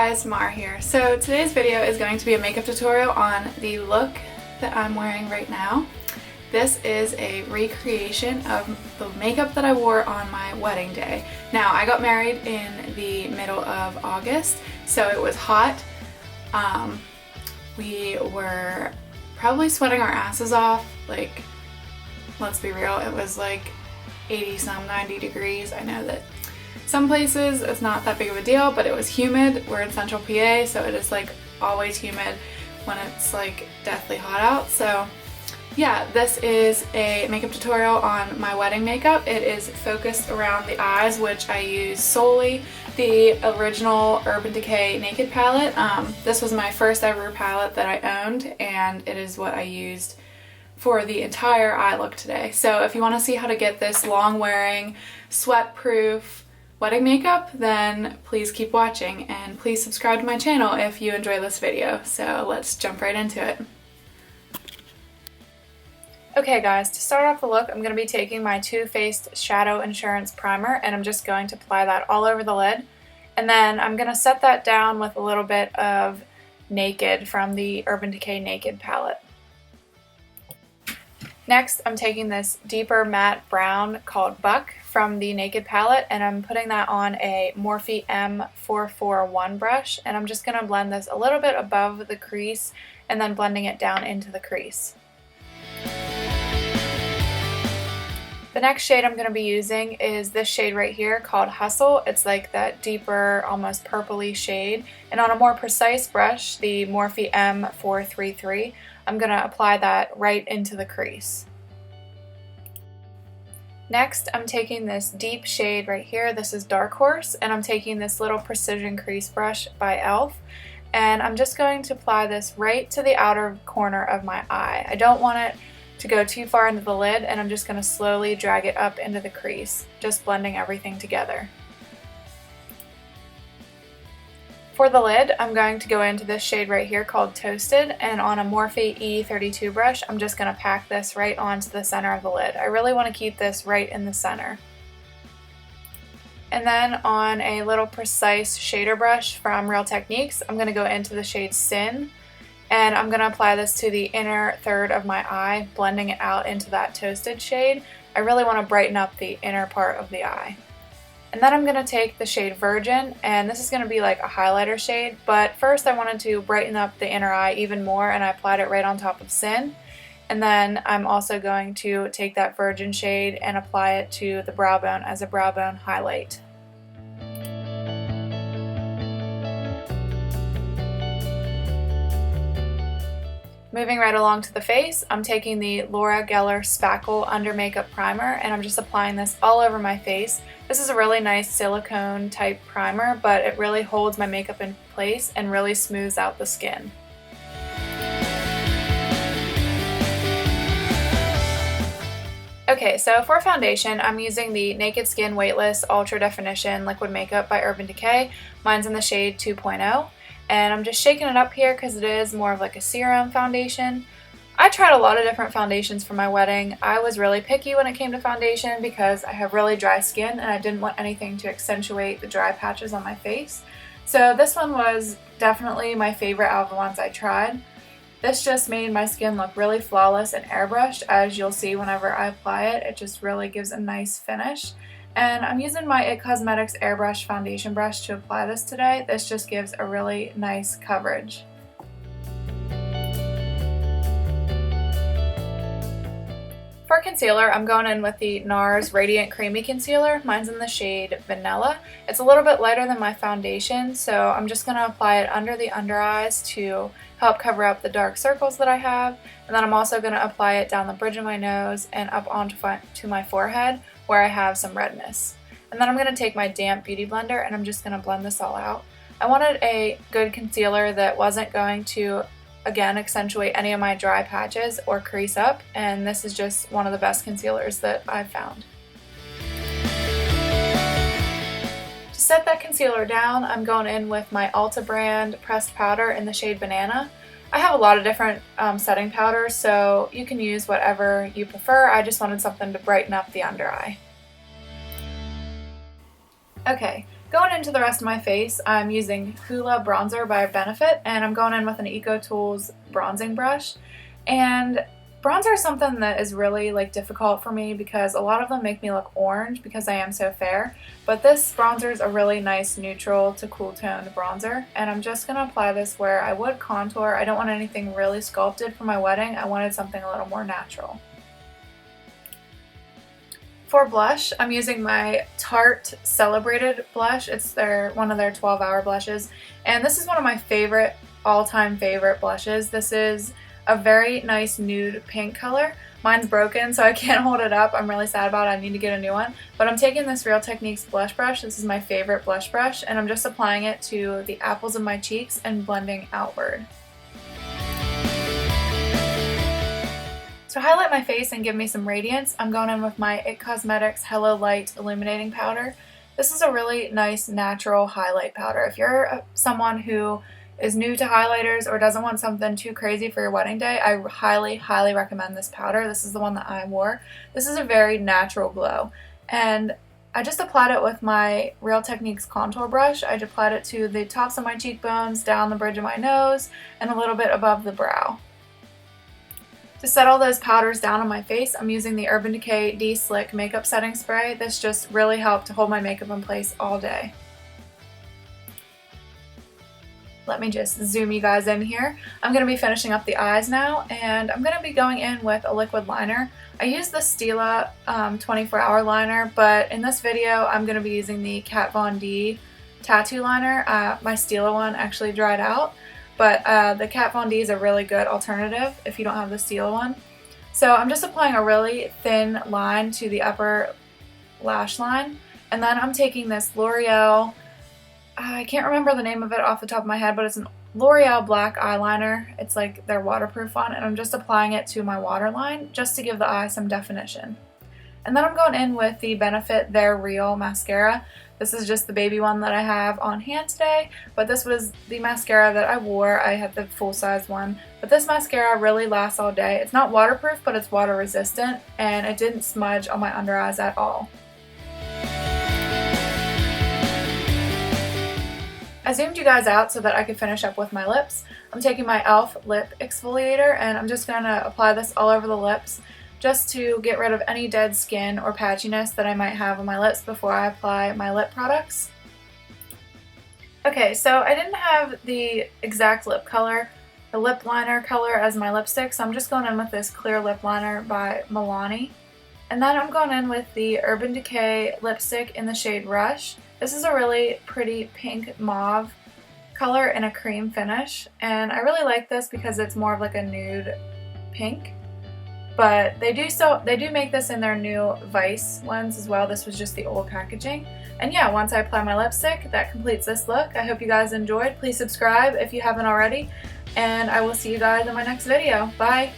guys, Mar here. So today's video is going to be a makeup tutorial on the look that I'm wearing right now. This is a recreation of the makeup that I wore on my wedding day. Now, I got married in the middle of August, so it was hot. We were probably sweating our asses off. Like, let's be real, it was like 80-some, 90 degrees. I know that some places it's not that big of a deal, but it was humid. We're in Central PA, so it is like always humid when it's like deathly hot out. So yeah, this is a makeup tutorial on my wedding makeup. It is focused around the eyes, which I use solely the original Urban Decay Naked palette. This was my first ever palette that I owned, and it is what I used for the entire eye look today. So if you want to see how to get this long wearing, sweat proof wedding makeup, then please keep watching and please subscribe to my channel if you enjoy this video. So let's jump right into it. Okay guys, to start off the look, I'm going to be taking my Too Faced Shadow Insurance Primer and I'm just going to apply that all over the lid. And then I'm going to set that down with a little bit of Naked from the Urban Decay Naked palette. Next, I'm taking this deeper matte brown called Buck from the Naked palette, and I'm putting that on a Morphe M441 brush, and I'm just going to blend this a little bit above the crease and then blending it down into the crease. The next shade I'm going to be using is this shade right here called Hustle. It's like that deeper, almost purpley shade, and on a more precise brush, the Morphe M433, I'm going to apply that right into the crease. Next, I'm taking this deep shade right here. This is Darkhorse, and I'm taking this little precision crease brush by e.l.f. and I'm just going to apply this right to the outer corner of my eye. I don't want it to go too far into the lid, and I'm just going to slowly drag it up into the crease, just blending everything together. For the lid, I'm going to go into this shade right here called Toasted, and on a Morphe E32 brush, I'm just going to pack this right onto the center of the lid. I really want to keep this right in the center. And then on a little precise shader brush from Real Techniques, I'm going to go into the shade Sin, and I'm going to apply this to the inner third of my eye, blending it out into that toasted shade. I really want to brighten up the inner part of the eye. And then I'm going to take the shade Virgin, and this is going to be like a highlighter shade, but first I wanted to brighten up the inner eye even more, and I applied it right on top of Sin. And then I'm also going to take that Virgin shade and apply it to the brow bone as a brow bone highlight. Moving right along to the face, I'm taking the Loreal Spackle Under Makeup Primer, and I'm just applying this all over my face. This is a really nice silicone type primer, but it really holds my makeup in place and really smooths out the skin. Okay, so for foundation, I'm using the Naked Skin Weightless Ultra Definition Liquid Makeup by Urban Decay. Mine's in the shade 2.0. And I'm just shaking it up here because it is more of like a serum foundation. I tried a lot of different foundations for my wedding. I was really picky when it came to foundation because I have really dry skin and I didn't want anything to accentuate the dry patches on my face. So this one was definitely my favorite out of the ones I tried. This just made my skin look really flawless and airbrushed, as you'll see whenever I apply it. It just really gives a nice finish. And I'm using my IT Cosmetics Airbrush Foundation Brush to apply this today. This just gives a really nice coverage. For concealer, I'm going in with the NARS Radiant Creamy Concealer. Mine's in the shade Vanilla. It's a little bit lighter than my foundation, so I'm just going to apply it under the under eyes to help cover up the dark circles that I have. And then I'm also going to apply it down the bridge of my nose and up onto my forehead where I have some redness. And then I'm going to take my damp beauty blender and I'm just going to blend this all out. I wanted a good concealer that wasn't going to, again, accentuate any of my dry patches or crease up, and this is just one of the best concealers that I've found. To set that concealer down, I'm going in with my ULTA brand pressed powder in the shade Banana. I have a lot of different setting powders, so you can use whatever you prefer. I just wanted something to brighten up the under eye. Okay, Going into the rest of my face, I'm using Hoola bronzer by Benefit, and I'm going in with an EcoTools bronzing brush. And bronzer is something that is really difficult for me because a lot of them make me look orange because I am so fair. But this bronzer is a really nice neutral to cool toned bronzer, and I'm just going to apply this where I would contour. I don't want anything really sculpted for my wedding. I wanted something a little more natural. For blush, I'm using my Tarte Celebrated blush. It's one of their 12-hour blushes, and this is one of my all-time favorite blushes. This is a very nice nude pink color. Mine's broken, so I can't hold it up. I'm really sad about it. I need to get a new one. But I'm taking this Real Techniques blush brush. This is my favorite blush brush, and I'm just applying it to the apples of my cheeks and blending outward. To highlight my face and give me some radiance, I'm going in with my IT Cosmetics Hello Light Illuminating Powder. This is a really nice natural highlight powder. If you're someone who is new to highlighters or doesn't want something too crazy for your wedding day, I highly, highly recommend this powder. This is the one that I wore. This is a very natural glow. And I just applied it with my Real Techniques contour brush. I applied it to the tops of my cheekbones, down the bridge of my nose, and a little bit above the brow. To set all those powders down on my face, I'm using the Urban Decay De-Slick Makeup Setting Spray. This just really helped to hold my makeup in place all day. Let me just zoom you guys in here. I'm going to be finishing up the eyes now, and I'm going to be going in with a liquid liner. I use the Stila 24-hour liner, but in this video I'm going to be using the Kat Von D tattoo liner. My Stila one actually dried out. But the Kat Von D is a really good alternative if you don't have the Stila one. So I'm just applying a really thin line to the upper lash line. And then I'm taking this Loreal, I can't remember the name of it off the top of my head, but it's an Loreal black eyeliner. It's like their waterproof one. And I'm just applying it to my waterline just to give the eye some definition. And then I'm going in with the Benefit They're Real mascara. This is just the baby one that I have on hand today, but this was the mascara that I wore. I had the full-size one, but this mascara really lasts all day. It's not waterproof, but it's water resistant, and it didn't smudge on my under eyes at all. I zoomed you guys out so that I could finish up with my lips. I'm taking my e.l.f. lip exfoliator, and I'm just going to apply this all over the lips, just to get rid of any dead skin or patchiness that I might have on my lips before I apply my lip products. Okay, so I didn't have the exact lip color, the lip liner color as my lipstick, so I'm just going in with this clear lip liner by Milani. And then I'm going in with the Urban Decay lipstick in the shade Rush. This is a really pretty pink mauve color in a cream finish, and I really like this because it's more of like a nude pink. But they do make this in their new Vice ones as well. This was just the old packaging. And yeah, once I apply my lipstick, that completes this look. I hope you guys enjoyed. Please subscribe if you haven't already. And I will see you guys in my next video. Bye!